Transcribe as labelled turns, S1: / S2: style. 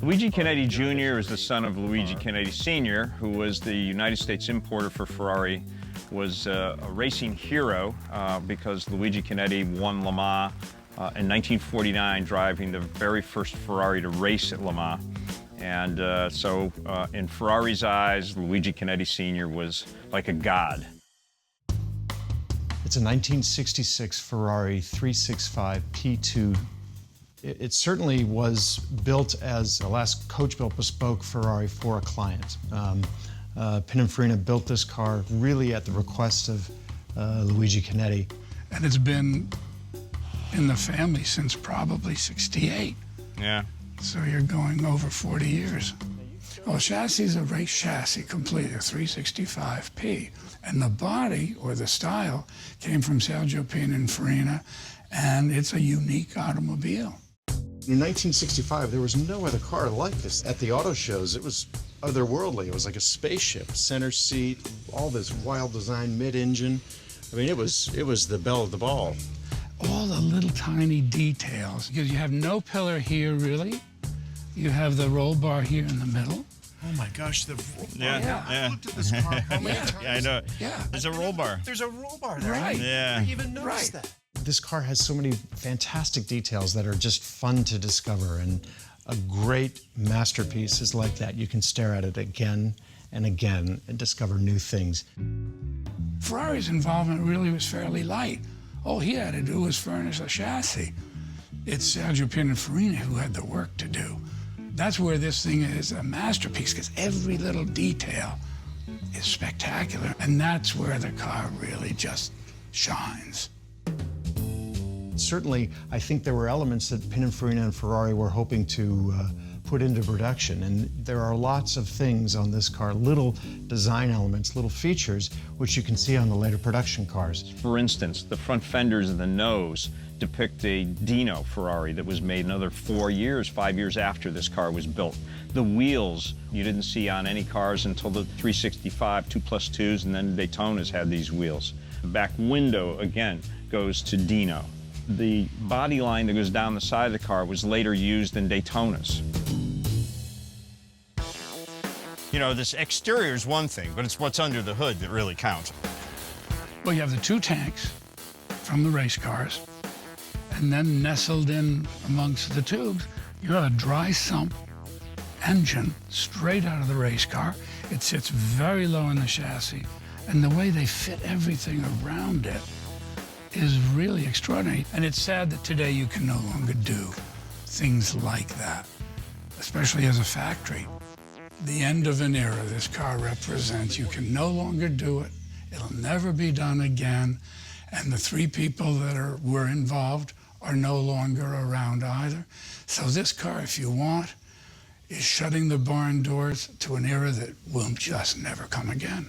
S1: Luigi Chinetti Jr. is the son of Luigi Chinetti Sr., who was the United States importer for Ferrari, was a racing hero because Luigi Chinetti won Le Mans in 1949, driving the very first Ferrari to race at Le Mans. And so in Ferrari's eyes, Luigi Chinetti Sr. was like a god.
S2: It's a 1966 Ferrari 365 P2. It certainly was built as the last coach-built bespoke Ferrari for a client. Pininfarina built this car really at the request of Luigi Chinetti.
S3: And it's been in the family since probably '68.
S1: Yeah.
S3: So you're going over 40 years. Well, chassis is a race chassis, completely, a 365P. And the body, or the style, came from Sergio Pininfarina, and it's a unique automobile.
S2: In 1965, there was no other car like this. At the auto shows, it was otherworldly. It was like a spaceship, center seat, all this wild design, mid-engine. I mean, it was the belle of the ball.
S3: All the little tiny details, because you have no pillar here, really. You have the roll bar here in the middle.
S4: Oh my gosh, the
S1: Yeah.
S4: I looked at this car how many times?
S1: Yeah, I know.
S3: Yeah.
S1: There's a roll bar.
S4: There's a roll bar there.
S3: Right.
S1: Yeah.
S4: I didn't even notice that.
S2: This car has so many fantastic details that are just fun to discover, and a great masterpiece is like that. You can stare at it again and again and discover new things.
S3: Ferrari's involvement really was fairly light. All he had to do was furnish a chassis. It's Sergio Pininfarina who had the work to do. That's where this thing is a masterpiece, because every little detail is spectacular, and that's where the car really just shines.
S2: Certainly, I think there were elements that Pininfarina and Ferrari were hoping to put into production, and there are lots of things on this car, little design elements, little features, which you can see on the later production cars.
S1: For instance, the front fenders and the nose depict a Dino Ferrari that was made another 5 years after this car was built. The wheels you didn't see on any cars until the 365 2+2s, and then Daytonas had these wheels. The back window, again, goes to Dino. The body line that goes down the side of the car was later used in Daytonas.
S5: You know, this exterior is one thing, but it's what's under the hood that really counts.
S3: Well, you have the two tanks from the race cars, and then nestled in amongst the tubes, you have a dry sump engine straight out of the race car. It sits very low in the chassis, and the way they fit everything around it is really extraordinary. And it's sad that today you can no longer do things like that, especially as a factory. The end of an era this car represents. You can no longer do it. It'll never be done again. And the three people that were involved are no longer around either. So this car, if you want, is shutting the barn doors to an era that will just never come again.